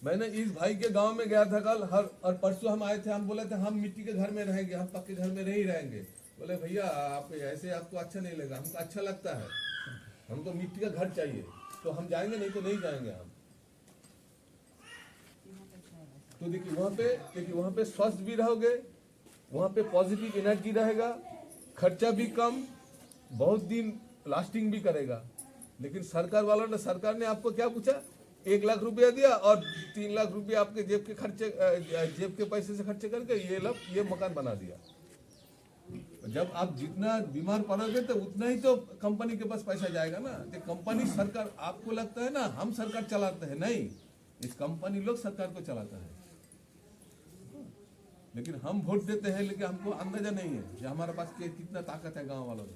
मैंने इस भाई के गांव में गया था कल, हर और परसों हम आए थे, हम बोले थे हम मिट्टी के घर में रहेंगे, हम पक्के घर में नहीं रहेंगे। बोले भैया आप ऐसे आपको अच्छा नहीं लगेगा, हमको अच्छा लगता है, हमको मिट्टी का घर चाहिए, तो हम जाएंगे, नहीं तो नहीं जाएंगे हम। तो देखिए वहाँ पे स्वस्थ भी रहोगे, वहाँ पे पॉजिटिव एनर्जी रहेगा, खर्चा भी कम, बहुत दिन लास्टिंग भी करेगा। लेकिन सरकार ने आपको क्या पूछा, 1 लाख रुपया दिया और 3 लाख रुपया आपके जेब के पैसे से खर्चे करके ये मकान बना दिया। जब आप जितना बीमार पड़ोगे तो उतना ही तो कंपनी के पास पैसा जाएगा ना। तो कंपनी सरकार, आपको लगता है ना हम सरकार चलाते हैं, नहीं, इस कंपनी लोग सरकार को चलाता है। लेकिन हम वोट देते हैं, लेकिन हमको अंदाजा नहीं है कि हमारे पास कितना ताकत है। गांव वालों में,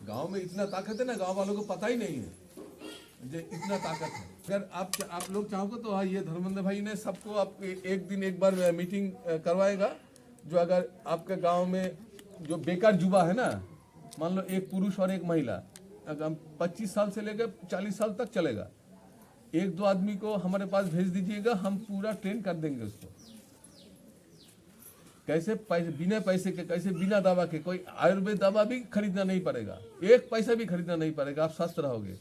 गांव में इतना ताकत है ना, गांव वालों को पता ही नहीं है जो इतना ताकत है। अगर आप लोग चाहोगे तो हाँ, ये धर्मेंद्र भाई ने सबको आप एक दिन एक बार मीटिंग करवाएगा। जो अगर आपके गांव में जो बेकार युवा है ना, मान लो एक पुरुष और एक महिला, अगर 25 साल से लेकर 40 साल तक चलेगा, 1-2 आदमी को हमारे पास भेज दीजिएगा, हम पूरा ट्रेन कर देंगे उसको। कैसे बिना पैसे के, कैसे बिना दवा के, कोई आयुर्वेद दवा भी खरीदना नहीं पड़ेगा, 1 पैसा भी खरीदना नहीं पड़ेगा, आप स्वस्थ रहोगे।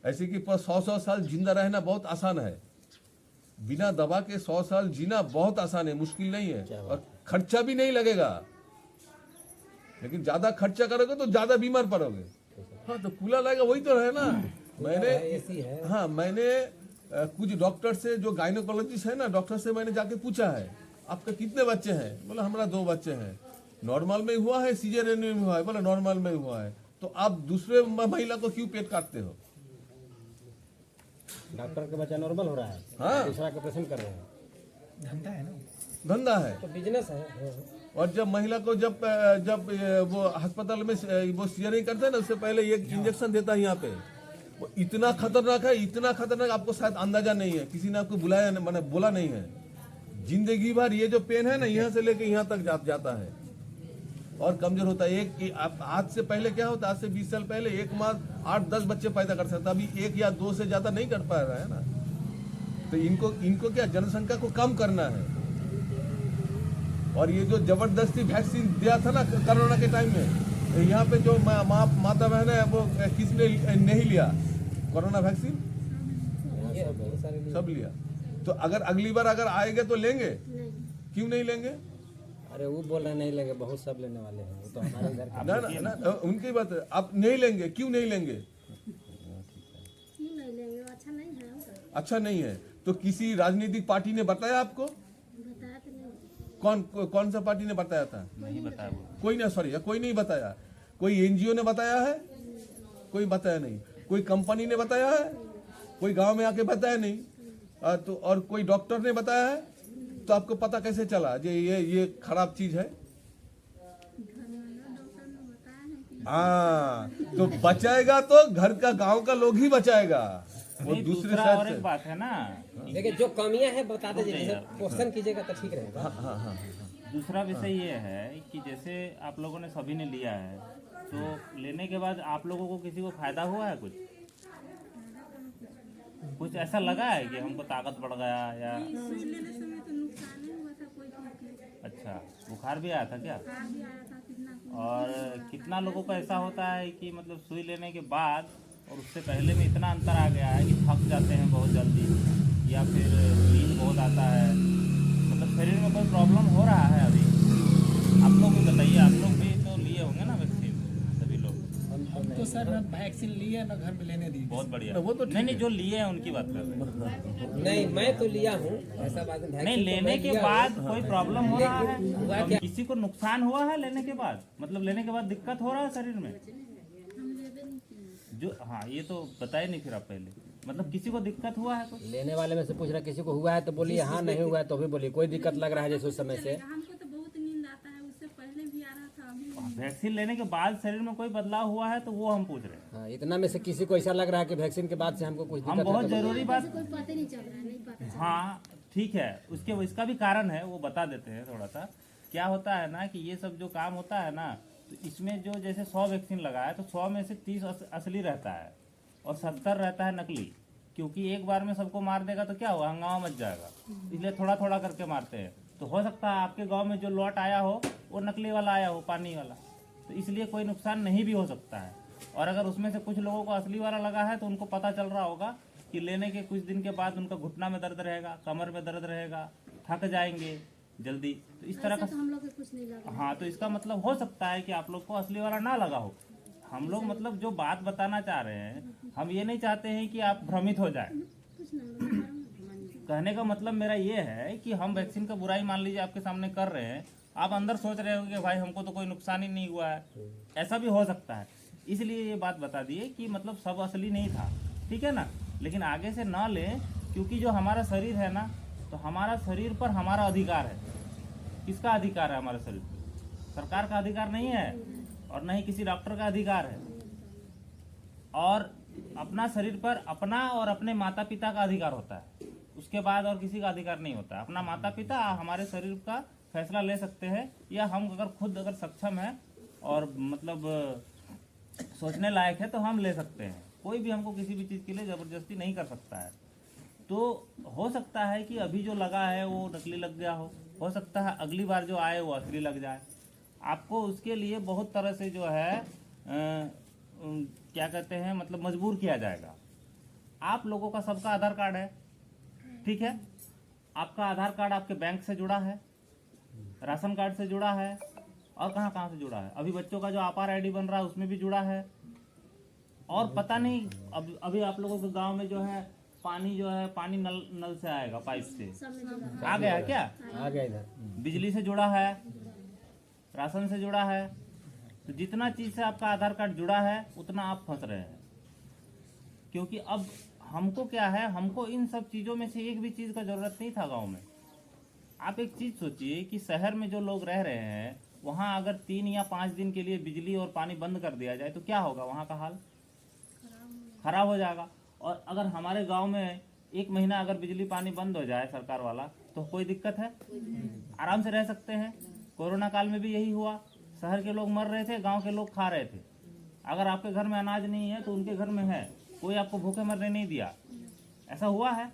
ऐसे कि 100 साल जिंदा रहना बहुत आसान है, बिना दवा के 100 साल जीना बहुत आसान है, मुश्किल नहीं है, और खर्चा भी नहीं लगेगा। लेकिन ज्यादा खर्चा करोगे तो ज्यादा बीमार पड़ोगे। हाँ, तो कूलर लगेगा, वही तो है ना। मैंने कुछ डॉक्टर से, जो गायनोकोलॉजिस्ट है ना, डॉक्टर से मैंने जाके पूछा है आपके कितने बच्चे हैं? बोला हमारा 2 बच्चे हैं। नॉर्मल में हुआ है, सीजरियन में हुआ है? बोला नॉर्मल में हुआ है। तो आप दूसरे महिला को क्यों पेट काटते हो? डॉक्टर का बच्चा नॉर्मल हो रहा है, हाँ, दूसरा का ऑपरेशन कर रहे हैं। धंधा है ना, धंधा है तो बिजनेस है। और जब महिला को जब वो अस्पताल में वो सीजरियन करते हैं ना, उससे पहले एक इंजेक्शन देता है यहाँ पे, वो इतना खतरनाक है, इतना खतरनाक, आपको शायद अंदाजा नहीं है, किसी ने आपको बुलाया, मैंने बोला नहीं है। जिंदगी भर ये जो पेन है ना, यहाँ से लेके यहाँ तक जाता है और कमजोर होता है। आज से पहले क्या होता, आज से 20 साल पहले एक माँ 8-10 बच्चे पैदा कर सकता, अभी 1 या 2 से ज्यादा नहीं कर पा रहा है ना। तो इनको क्या, जनसंख्या को कम करना है। और ये जो जबरदस्ती वैक्सीन दिया था ना कोरोना के टाइम में, यहाँ पे जो माता बहन है, वो किसने नहीं लिया कोरोना वैक्सीन? सब लिया। तो अगर अगली बार अगर आएंगे तो लेंगे? क्यों नहीं लेंगे? अरे वो बोल रहे नहीं लेंगे, बहुत सब लेने वाले हैं, वो तो हमारे इधर ना, उनकी बात है। आप नहीं लेंगे, क्यों नहीं लेंगे? अच्छा नहीं है तो किसी राजनीतिक पार्टी ने बताया आपको? कौन सा पार्टी ने बताया था? नहीं बताया कोई ना, सॉरी, कोई नहीं बताया। कोई एनजीओ ने बताया है? कोई बताया नहीं। कोई कंपनी ने बताया है? कोई गांव में आके बताया नहीं। तो और कोई डॉक्टर ने बताया है? तो आपको पता कैसे चला जो ये खराब चीज है? हाँ, तो बचाएगा तो घर का, गांव का लोग ही बचाएगा, वो दूसरे और एक बात है ना, देखिए जो कमियां हैं बता दीजिए, क्वेश्चन कीजिएगा तो ठीक रहेगा। हाँ। दूसरा विषय ये है कि जैसे आप लोगों ने सभी ने लिया है, तो लेने के बाद आप लोगों को किसी को फायदा हुआ है? कुछ ऐसा लगा है कि हमको ताकत बढ़ गया या? अच्छा, बुखार भी आया था क्या? और कितना लोगों को ऐसा होता है कि मतलब सुई लेने के बाद और उससे पहले में इतना अंतर आ गया है कि थक जाते हैं बहुत जल्दी, या फिर नींद बहुत आता है, मतलब शरीर में कोई प्रॉब्लम हो रहा है अभी? आप लोग भी बताइए, आप लोग भी तो लिए होंगे ना वैक्सीन, सभी लोग? हम तो सर ना वैक्सीन लिए ना घर में लेने दी। बहुत बढ़िया। वो तो नहीं, जो लिए हैं उनकी बात कर रहे हैं। नहीं, मैं तो लिया हूँ, ऐसा बात नहीं, लेने के बाद कोई प्रॉब्लम हो रहा है? किसी को नुकसान हुआ है लेने के बाद? मतलब लेने के बाद दिक्कत हो रहा है शरीर में जो? हाँ, ये तो बताए नहीं फिर आप पहले, मतलब किसी को दिक्कत हुआ है कुछ? लेने वाले में से पूछ रहा किसी को हुआ है तो बोलिए हाँ, नहीं हुआ है तो भी बोलिए कोई दिक्कत लग रहा है जैसे उस समय से। हमको तो बहुत नींद आता है, उससे पहले भी आ रहा था, अभी वैक्सीन लेने के बाद शरीर में कोई बदलाव हुआ है तो वो हम पूछ रहे हैं। हाँ, इतना में से किसी को ऐसा लग रहा है कि वैक्सीन के बाद से हमको कुछ हम दिक्कत बहुत है तो जरूरी बात, कोई पता नहीं चल रहा है, नहीं पता। हाँ ठीक है, इसका भी कारण है, वो बता देते हैं थोड़ा सा। क्या होता है ना कि ये सब जो काम होता है ना, तो इसमें जो जैसे 100 वैक्सीन लगा है तो 100 में से 30 असली रहता है और 70 रहता है नकली। क्योंकि एक बार में सबको मार देगा तो क्या होगा, हंगामा मच जाएगा, इसलिए थोड़ा थोड़ा करके मारते हैं। तो हो सकता है आपके गांव में जो लॉट आया हो वो नकली वाला आया हो, पानी वाला, तो इसलिए कोई नुकसान नहीं भी हो सकता है। और अगर उसमें से कुछ लोगों को असली वाला लगा है तो उनको पता चल रहा होगा कि लेने के कुछ दिन के बाद उनका घुटना में दर्द रहेगा, कमर में दर्द रहेगा, थक जाएंगे जल्दी, तो इस तरह का तो हम लोग के कुछ नहीं लगा। हाँ, तो इसका मतलब हो सकता है कि आप लोग को असली वाला ना लगा हो। हम लोग मतलब जो बात बताना चाह रहे हैं, हम ये नहीं चाहते हैं कि आप भ्रमित हो जाए। कुछ नहीं लगा। कहने का मतलब मेरा ये है कि हम वैक्सीन का बुराई मान लीजिए आपके सामने कर रहे हैं, आप अंदर सोच रहे हो कि भाई हमको तो कोई नुकसान ही नहीं हुआ है, ऐसा भी हो सकता है। इसलिए ये बात बता दिए कि मतलब सब असली नहीं था, ठीक है ना। लेकिन आगे से ना लें, क्योंकि जो हमारा शरीर है ना, तो हमारा शरीर पर हमारा अधिकार है। किसका अधिकार है हमारे शरीर पर? सरकार का अधिकार नहीं है और न ही किसी डॉक्टर का अधिकार है। और अपना शरीर पर अपना और अपने माता पिता का अधिकार होता है, उसके बाद और किसी का अधिकार नहीं होता है। अपना माता पिता हमारे शरीर का फैसला ले सकते हैं, या हम अगर खुद अगर सक्षम है और मतलब सोचने लायक है तो हम ले सकते हैं। कोई भी हमको किसी भी चीज़ के लिए ज़बरदस्ती नहीं कर सकता है। तो हो सकता है कि अभी जो लगा है वो नकली लग गया हो सकता है अगली बार जो आए वो असली लग जाए। आपको उसके लिए बहुत तरह से जो है क्या कहते हैं मतलब मजबूर किया जाएगा। आप लोगों का सबका आधार कार्ड है, ठीक है, आपका आधार कार्ड आपके बैंक से जुड़ा है, राशन कार्ड से जुड़ा है, और कहाँ कहाँ से जुड़ा है। अभी बच्चों का जो आपार आईडी बन रहा है उसमें भी जुड़ा है। और पता नहीं अभी आप लोगों के गांव में जो है पानी जो है पानी नल से आएगा, पाइप से आ गया है क्या, आ गया इधर। बिजली से जुड़ा है, राशन से जुड़ा है। तो जितना चीज से आपका आधार कार्ड जुड़ा है उतना आप फंस रहे हैं। क्योंकि अब हमको क्या है, हमको इन सब चीजों में से एक भी चीज का जरूरत नहीं था गांव में। आप एक चीज सोचिए कि शहर में जो लोग रह रहे हैं वहां अगर 3 या 5 दिन के लिए बिजली और पानी बंद कर दिया जाए तो क्या होगा, वहां का हाल खराब हो जाएगा। और अगर हमारे गांव में 1 महीना अगर बिजली पानी बंद हो जाए सरकार वाला तो कोई दिक्कत है, आराम से रह सकते हैं। कोरोना काल में भी यही हुआ, शहर के लोग मर रहे थे, गांव के लोग खा रहे थे। अगर आपके घर में अनाज नहीं है तो उनके घर में है, कोई आपको भूखे मरने नहीं दिया। ऐसा हुआ है,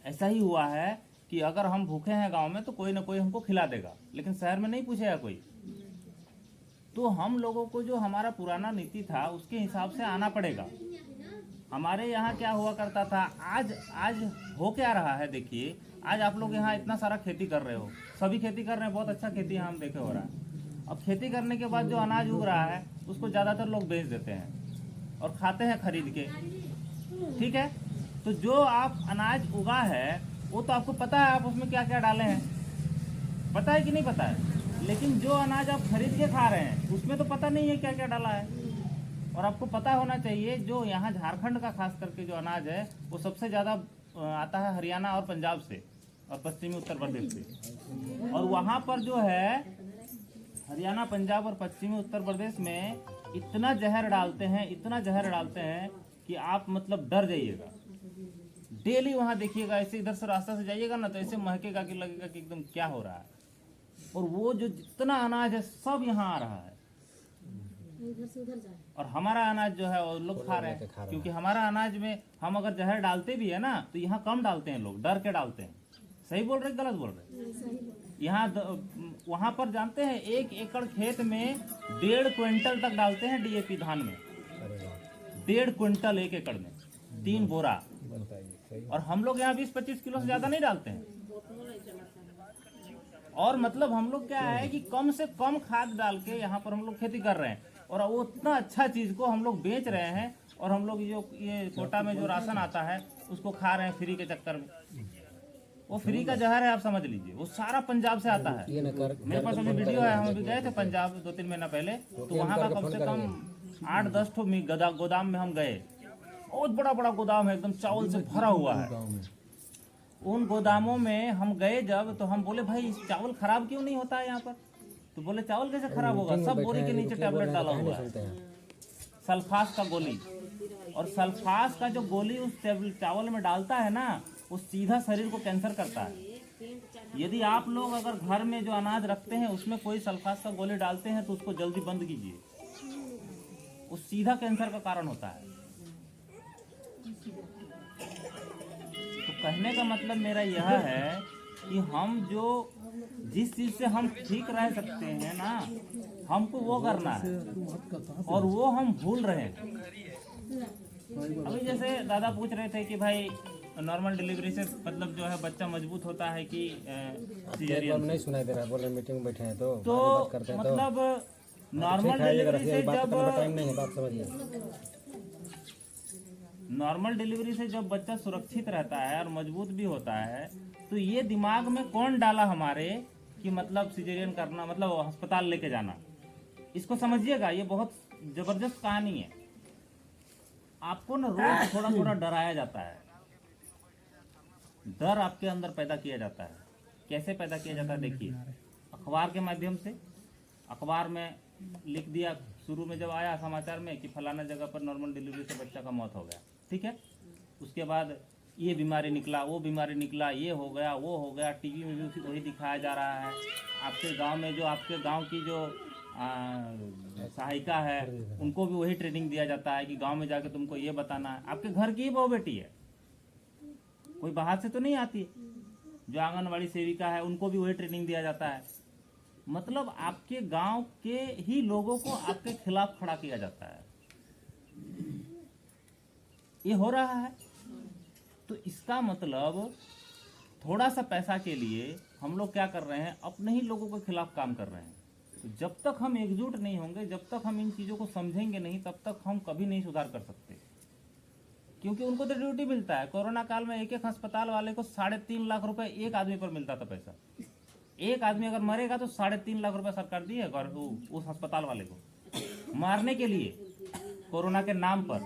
ऐसा ही हुआ है कि अगर हम भूखे हैं गांव में तो कोई ना कोई हमको खिला देगा, लेकिन शहर में नहीं पूछेगा कोई। तो हम लोगों को जो हमारा पुराना नीति था उसके हिसाब से आना पड़ेगा। हमारे यहाँ क्या हुआ करता था, आज हो क्या रहा है देखिए। आज आप लोग यहाँ इतना सारा खेती कर रहे हो, सभी खेती कर रहे हैं, बहुत अच्छा खेती यहाँ हम देखे हो रहा है। अब खेती करने के बाद जो अनाज उग रहा है उसको ज़्यादातर लोग बेच देते हैं और खाते हैं खरीद के, ठीक है। तो जो आप अनाज उगा है वो तो आपको पता है आप उसमें क्या क्या डाले हैं, पता है कि नहीं पता है। लेकिन जो अनाज आप खरीद के खा रहे हैं उसमें तो पता नहीं है क्या क्या डाला है। और आपको पता होना चाहिए जो यहाँ झारखंड का खास करके जो अनाज है वो सबसे ज़्यादा आता है हरियाणा और पंजाब से और पश्चिमी उत्तर प्रदेश से। और वहाँ पर जो है हरियाणा, पंजाब और पश्चिमी उत्तर प्रदेश में इतना जहर डालते हैं, इतना जहर डालते हैं कि आप मतलब डर जाइएगा। डेली वहाँ देखिएगा, ऐसे इधर से रास्ता से जाइएगा ना तो ऐसे महकेगा कि लगेगा कि एकदम क्या हो रहा है। और वो जो जितना अनाज है सब यहाँ आ रहा है इधर से उधर जाए। और हमारा अनाज जो है वो लोग खा रहे हैं। क्योंकि हमारा अनाज में हम अगर जहर डालते भी है ना तो यहाँ कम डालते हैं, लोग डर के डालते हैं। सही बोल रहे गलत बोल रहे? यहाँ वहाँ पर जानते हैं 1 एकड़ खेत में 1.5 क्विंटल तक डालते हैं डीएपी धान में, 1.5 क्विंटल 1 एकड़ में, 3 बोरा। और हम लोग यहाँ 20-25 किलो से ज्यादा नहीं डालते हैं। और मतलब हम लोग क्या है कि कम से कम खाद डाल के यहाँ पर हम लोग खेती कर रहे हैं और वो उतना अच्छा चीज को हम लोग बेच रहे हैं। और हम लोग जो ये कोटा में जो राशन आता है उसको खा रहे हैं फ्री के चक्कर में। वो फ्री का जहर है, आप समझ लीजिए। वो सारा पंजाब से आता है। मेरे पास अभी वीडियो है, हम अभी गए थे पंजाब 2-3 महीना पहले, तो वहाँ का कम से कम 8-10 ठो गोदाम में हम गए। बहुत बड़ा बड़ा गोदाम है, एकदम चावल से भरा हुआ है। उन गोदामों में हम गए जब, तो हम बोले भाई चावल खराब क्यों नहीं होता है यहाँ पर? तो बोले चावल कैसे खराब होगा, सब बोरी के नीचे टैबलेट डाला हुआ है, सल्फास का गोली। और सल्फास का जो गोली उस चावल में डालता है ना, वो सीधा शरीर को कैंसर करता है। यदि आप लोग अगर घर में जो अनाज रखते हैं उसमें कोई सल्फास का गोली डालते हैं तो उसको जल्दी बंद कीजिए, वो सीधा कैंसर का कारण होता है। तो कहने का मतलब मेरा यह है कि हम जो जिस चीज से हम ठीक रह सकते हैं ना, हमको वो करना है, और वो हम भूल रहे हैं। अभी जैसे दादा पूछ रहे थे कि भाई नॉर्मल डिलीवरी से मतलब जो है बच्चा मजबूत होता है कि हम नहीं सुनाई दे रहा है, बोल रहे मीटिंग में बैठे हैं तो तो बात करते हैं तो मतलब नॉर्मल ठीक है, ये डिलीवरी से बात करने का टाइम जब नहीं है, बात समझिए। नॉर्मल डिलीवरी से जब बच्चा सुरक्षित रहता है और मजबूत भी होता है, तो ये दिमाग में कौन डाला हमारे कि मतलब सिजेरियन करना मतलब अस्पताल लेके जाना। इसको समझिएगा, ये बहुत जबरदस्त कहानी है। आपको ना रोज थोड़ा थोड़ा डराया जाता है, डर आपके अंदर पैदा किया जाता है। कैसे पैदा किया जाता है देखिए, अखबार के माध्यम से। अखबार में लिख दिया, शुरू में जब आया समाचार में कि फलाना जगह पर नॉर्मल डिलीवरी से बच्चा का मौत हो गया, ठीक है। उसके बाद ये बीमारी निकला, वो बीमारी निकला, ये हो गया, वो हो गया, टीवी में भी वही दिखाया जा रहा है। आपके गांव में जो आपके गांव की जो सहायिका है, उनको भी वही ट्रेनिंग दिया जाता है कि गांव में जाके तुमको ये बताना है। आपके घर की ही बहू बेटी है, कोई बाहर से तो नहीं आती है। जो आंगनवाड़ी सेविका है, उनको भी वही ट्रेनिंग दिया जाता है। मतलब आपके गांव के ही लोगों को आपके खिलाफ खड़ा किया जाता है। ये हो रहा है, तो इसका मतलब थोड़ा सा पैसा के लिए हम लोग क्या कर रहे हैं, अपने ही लोगों के खिलाफ काम कर रहे हैं। तो जब तक हम एकजुट नहीं होंगे, जब तक हम इन चीज़ों को समझेंगे नहीं, तब तक हम कभी नहीं सुधार कर सकते। क्योंकि उनको तो ड्यूटी मिलता है। कोरोना काल में एक एक अस्पताल वाले को 3.5 लाख रुपए एक आदमी पर मिलता था पैसा। एक आदमी अगर मरेगा तो 3.5 लाख रुपए सरकार दी है उस अस्पताल वाले को मारने के लिए, कोरोना के नाम पर,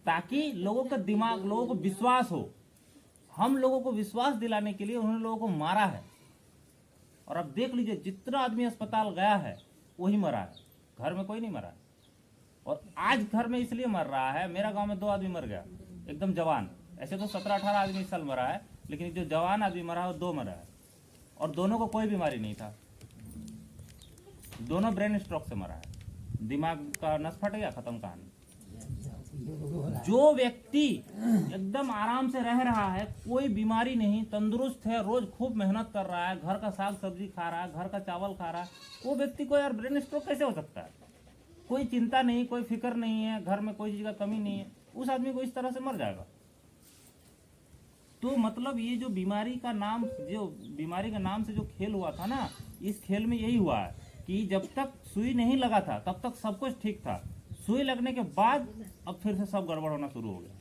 ताकि लोगों का दिमाग, लोगों को विश्वास हो। हम लोगों को विश्वास दिलाने के लिए उन्होंने लोगों को मारा है। और अब देख लीजिए, जितना आदमी अस्पताल गया है वही मरा है, घर में कोई नहीं मरा है। और आज घर में इसलिए मर रहा है, मेरा गांव में 2 आदमी मर गया एकदम जवान। ऐसे तो 17-18 आदमी इस साल मरा है, लेकिन जो जवान आदमी मरा है वो 2 मरा है, और दोनों को कोई बीमारी नहीं था। दोनों ब्रेन स्ट्रोक से मरा है, दिमाग का नस फट गया, खत्म कहानी। जो व्यक्ति एकदम आराम से रह रहा है, कोई बीमारी नहीं, तंदुरुस्त है, रोज खूब मेहनत कर रहा है, घर का साग सब्जी खा रहा है, घर का चावल खा रहा है, वो व्यक्ति को यार ब्रेन स्ट्रोक कैसे हो सकता है? कोई चिंता नहीं, कोई फिक्र नहीं है, घर में कोई चीज का कमी नहीं है, उस आदमी को इस तरह से मर जाएगा। तो मतलब ये जो बीमारी का नाम से जो खेल हुआ था ना, इस खेल में यही हुआ है कि जब तक सुई नहीं लगा था तब तक सब कुछ ठीक था। सुई लगने के बाद अब फिर से सब गड़बड़ होना शुरू हो गया।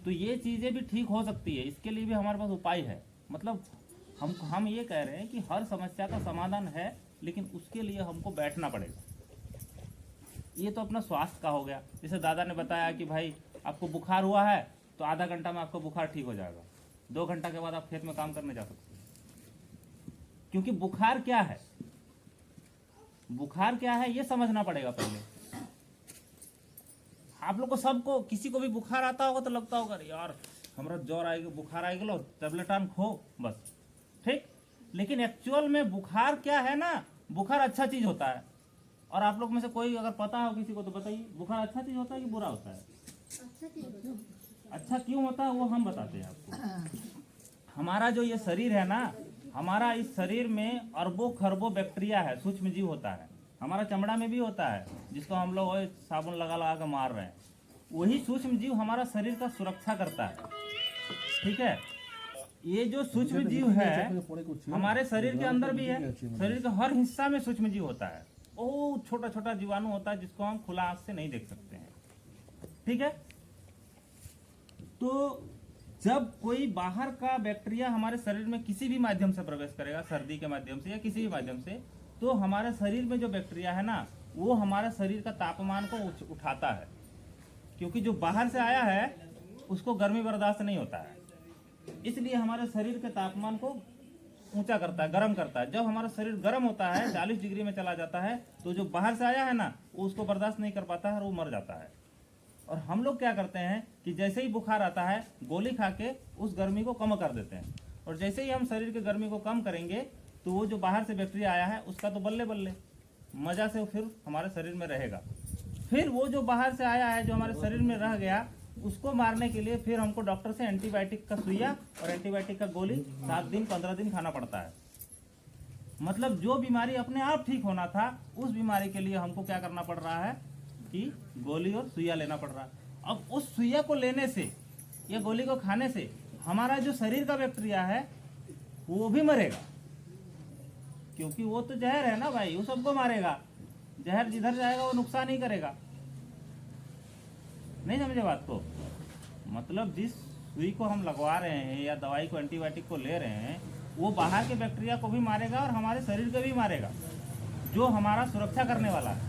तो ये चीजें भी ठीक हो सकती है, इसके लिए भी हमारे पास उपाय है। मतलब हम ये कह रहे हैं कि हर समस्या का समाधान है, लेकिन उसके लिए हमको बैठना पड़ेगा। ये तो अपना स्वास्थ्य का हो गया। जैसे दादा ने बताया कि भाई आपको बुखार हुआ है तो आधा घंटा में आपको बुखार ठीक हो जाएगा, 2 घंटा के बाद आप खेत में काम करने जा सकते हैं। क्योंकि बुखार क्या है, बुखार क्या है ये समझना पड़ेगा पहले। आप लोग को सबको, किसी को भी बुखार आता होगा तो लगता होगा यार हमारा ज्वर आएगा, बुखार आएगा, लो टेबलेट आन खो बस, ठीक। लेकिन एक्चुअल में बुखार क्या है ना, बुखार अच्छा चीज होता है। और आप लोग में से कोई अगर पता हो किसी को तो बताइए, बुखार अच्छा चीज होता है कि बुरा होता है? अच्छा क्यों होता है वो हम बताते हैं आपको। हमारा जो ये शरीर है ना, हमारा इस शरीर में अरबों खरबों बैक्टीरिया है, सूक्ष्म जीव होता है। हमारा चमड़ा में भी होता है, जिसको हम लोग साबुन लगा लगा कर मार रहे हैं। वही सूक्ष्म जीव हमारा शरीर का सुरक्षा करता है, ठीक है। ये जो सूक्ष्म जीव है हमारे शरीर के अंदर भी है, शरीर के हर हिस्सा में सूक्ष्म जीव होता है। ओ छोटा छोटा जीवाणु होता है जिसको हम खुला आंख से नहीं देख सकते हैं, ठीक है। तो जब कोई बाहर का बैक्टीरिया हमारे शरीर में किसी भी माध्यम से प्रवेश करेगा, सर्दी के माध्यम से या किसी भी माध्यम से, तो हमारे शरीर में जो बैक्टीरिया है ना, वो हमारे शरीर का तापमान को उठाता है। क्योंकि जो बाहर से आया है उसको गर्मी बर्दाश्त नहीं होता है, इसलिए हमारे शरीर के तापमान को ऊंचा करता है, गर्म करता है। जब हमारा शरीर गर्म होता है, 40 डिग्री में चला जाता है, तो जो बाहर से आया है ना, वो उसको बर्दाश्त नहीं कर पाता है और वो मर जाता है। और हम लोग क्या करते हैं कि जैसे ही बुखार आता है, गोली खा के उस गर्मी को कम कर देते हैं। और जैसे ही हम शरीर की गर्मी को कम करेंगे, तो वो जो बाहर से बैक्टीरिया आया है उसका तो बल्ले बल्ले मजा से फिर हमारे शरीर में रहेगा। फिर वो जो बाहर से आया है, जो हमारे शरीर में रह गया, उसको मारने के लिए फिर हमको डॉक्टर से एंटीबायोटिक का सुइया और एंटीबायोटिक का गोली 7 दिन 15 दिन खाना पड़ता है। मतलब जो बीमारी अपने आप ठीक होना था उस बीमारी के लिए हमको क्या करना पड़ रहा है कि गोली और सुइया लेना पड़ रहा है। अब उस सुइया को लेने से या गोली को खाने से हमारा जो शरीर का बैक्टीरिया है वो भी मरेगा, क्योंकि वो तो जहर है ना भाई, वो सबको मारेगा। जहर जिधर जाएगा वो नुकसान ही करेगा। नहीं समझे बात को? मतलब जिस सुई को हम लगवा रहे हैं या दवाई को एंटीबायोटिक को ले रहे हैं वो बाहर के बैक्टीरिया को भी मारेगा और हमारे शरीर को भी मारेगा, जो हमारा सुरक्षा करने वाला है।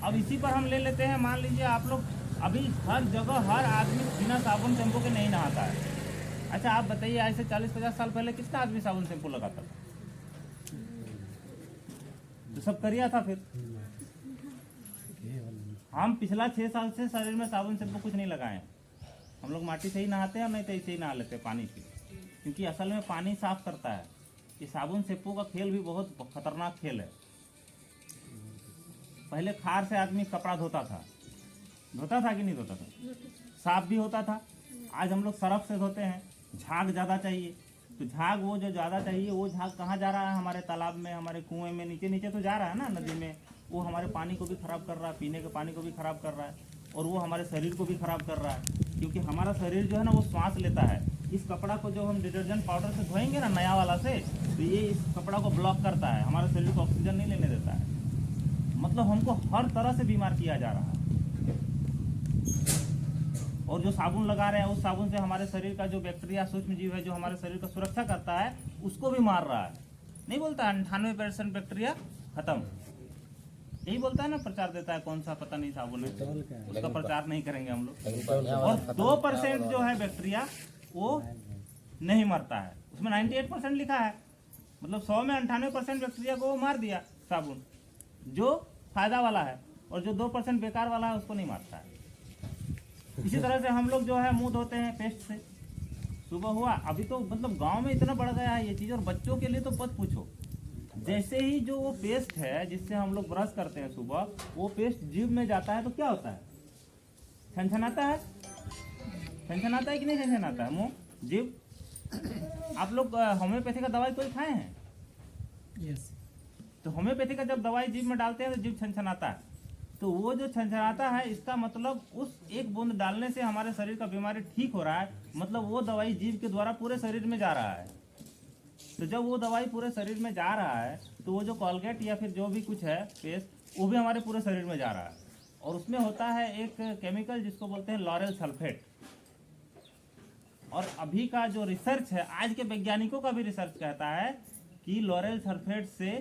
अब इसी पर हम ले लेते हैं, मान लीजिए आप लोग अभी हर जगह हर आदमी बिना साबुन शैम्पू के नहीं नहाता है। अच्छा आप बताइए, ऐसे 40-50 साल पहले कितना आदमी साबुन शैम्पू लगाता था? तो सब करिया था। फिर हम पिछला 6 साल से शरीर में साबुन शैम्पू कुछ नहीं लगाए। हम लोग माटी से ही नहाते हैं, नहीं तो ऐसे ही नहा लेते हैं पानी से, क्योंकि असल में पानी साफ करता है। ये साबुन शैम्पू का खेल भी बहुत खतरनाक खेल है। पहले खार से आदमी कपड़ा धोता था कि नहीं धोता था? साफ भी होता था। आज हम लोग सरफ से धोते हैं। झाग ज़्यादा चाहिए, तो झाग वो जो ज़्यादा चाहिए वो झाग कहाँ जा रहा है? हमारे तालाब में, हमारे कुएं में, नीचे नीचे तो जा रहा है ना, नदी में। वो हमारे पानी को भी खराब कर रहा है, पीने के पानी को भी खराब कर रहा है, और वो हमारे शरीर को भी खराब कर रहा है। क्योंकि हमारा शरीर जो है ना वो सांस लेता है। इस कपड़ा को जो हम डिटर्जेंट पाउडर से धोएंगे ना नया वाला से, तो ये इस कपड़ा को ब्लॉक करता है, हमारे शरीर को ऑक्सीजन नहीं लेने देता है। मतलब हमको हर तरह से बीमार किया जा रहा है। और जो साबुन लगा रहे हैं उस साबुन से हमारे शरीर का जो बैक्टीरिया सूक्ष्म जीव है जो हमारे शरीर का सुरक्षा करता है उसको भी मार रहा है। नहीं बोलता 98% बैक्टीरिया खत्म, यही बोलता है ना, प्रचार देता है। कौन सा पता नहीं साबुन है, उसका प्रचार नहीं करेंगे हम लोग। और 2% जो है बैक्टीरिया वो नहीं मरता है, उसमें 98% लिखा है। मतलब 100 में 98% बैक्टीरिया को वो मार दिया साबुन, जो फायदा वाला है, और जो 2% बेकार वाला है उसको नहीं मारता है। इसी तरह से हम लोग जो है मुंह धोते हैं पेस्ट से। सुबह हुआ, अभी तो मतलब गांव में इतना बढ़ गया है ये चीज़, और बच्चों के लिए तो मत पूछो। जैसे ही जो वो पेस्ट है जिससे हम लोग ब्रश करते हैं सुबह, वो पेस्ट जीभ में जाता है तो क्या होता है? छनछनाता है। छनछनाता है कि नहीं छनछनाता है मुंह, जीभ? आप लोग होम्योपैथी का दवाई कोई खाए हैं? यस। तो होम्योपैथी का जब दवाई जीभ में डालते हैं तो जीभ छनछनाता है। तो वो जो छनछनाता है इसका मतलब उस एक बूंद डालने से हमारे शरीर का बीमारी ठीक हो रहा है। मतलब वो दवाई जीभ के द्वारा पूरे शरीर में जा रहा है। तो जब वो दवाई पूरे शरीर में जा रहा है तो वो जो कोलगेट या फिर जो भी कुछ है पेस्ट, वो भी हमारे पूरे शरीर में जा रहा है। और उसमें होता है एक केमिकल जिसको बोलते हैं लॉरेल सल्फेट। और अभी का जो रिसर्च है, आज के वैज्ञानिकों का भी रिसर्च कहता है कि लॉरेल सल्फेट से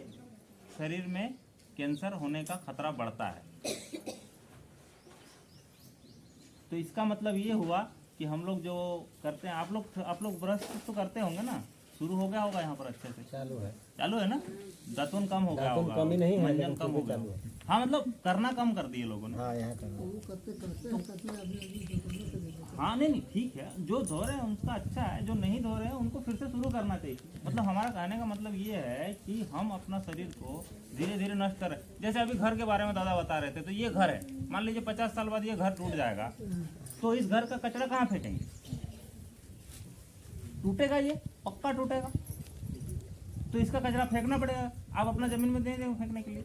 शरीर में कैंसर होने का खतरा बढ़ता है। तो इसका मतलब ये हुआ कि हम लोग जो करते हैं, आप लोग ब्रश तो करते होंगे ना? शुरू हो गया होगा यहाँ पर अच्छे से? चालू है ना? दातुन कम हो गया होगा, कमी नहीं है, मंजन लेकिन कम हो गया। चालू है। हाँ मतलब करना कम कर दिए लोगों ने। हाँ यहाँ करना। हाँ नहीं ठीक है, जो धो रहे हैं उनका अच्छा है, जो नहीं धो रहे हैं उनको फिर से शुरू करना चाहिए। मतलब हमारा कहने का मतलब ये है कि हम अपना शरीर को धीरे धीरे नष्ट कर रहे हैं। जैसे अभी घर के बारे में दादा बता रहे थे, तो ये घर है, मान लीजिए 50 साल बाद ये घर टूट जाएगा, तो इस घर का कचरा कहाँ फेंकेंगे? टूटेगा, ये पक्का टूटेगा। तो इसका कचरा फेंकना पड़ेगा। आप अपना जमीन में दे देंगे फेंकने के लिए?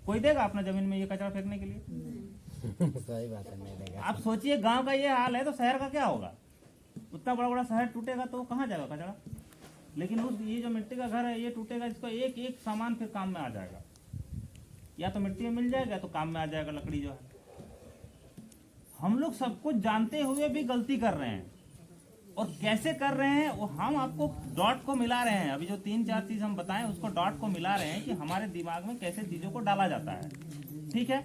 कोई देगा अपना जमीन में ये कचरा फेंकने के लिए? सही बात है, नहीं देगा। आप सोचिए गांव का ये हाल है तो शहर का क्या होगा? उतना बड़ा बड़ा शहर टूटेगा तो कहाँ जाएगा कचरा? लेकिन उस ये जो मिट्टी का घर है ये टूटेगा, इसका एक एक सामान फिर काम में आ जाएगा। या तो मिट्टी में मिल जाएगा तो काम में आ जाएगा लकड़ी जो है। हम लोग सब कुछ जानते हुए भी गलती कर रहे हैं, और कैसे कर रहे हैं वो हम आपको डॉट को मिला रहे हैं। अभी जो 3-4 चीज हम बताएं उसको डॉट को मिला रहे हैं कि हमारे दिमाग में कैसे चीजों को डाला जाता है। ठीक है,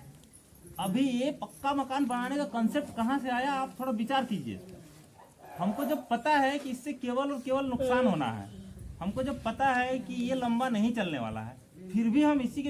अभी ये पक्का मकान बनाने का कंसेप्ट कहाँ से आया, आप थोड़ा विचार कीजिए। हमको जब पता है कि इससे केवल और केवल नुकसान होना है, हमको जब पता है कि ये लंबा नहीं चलने वाला है, फिर भी हम इसी के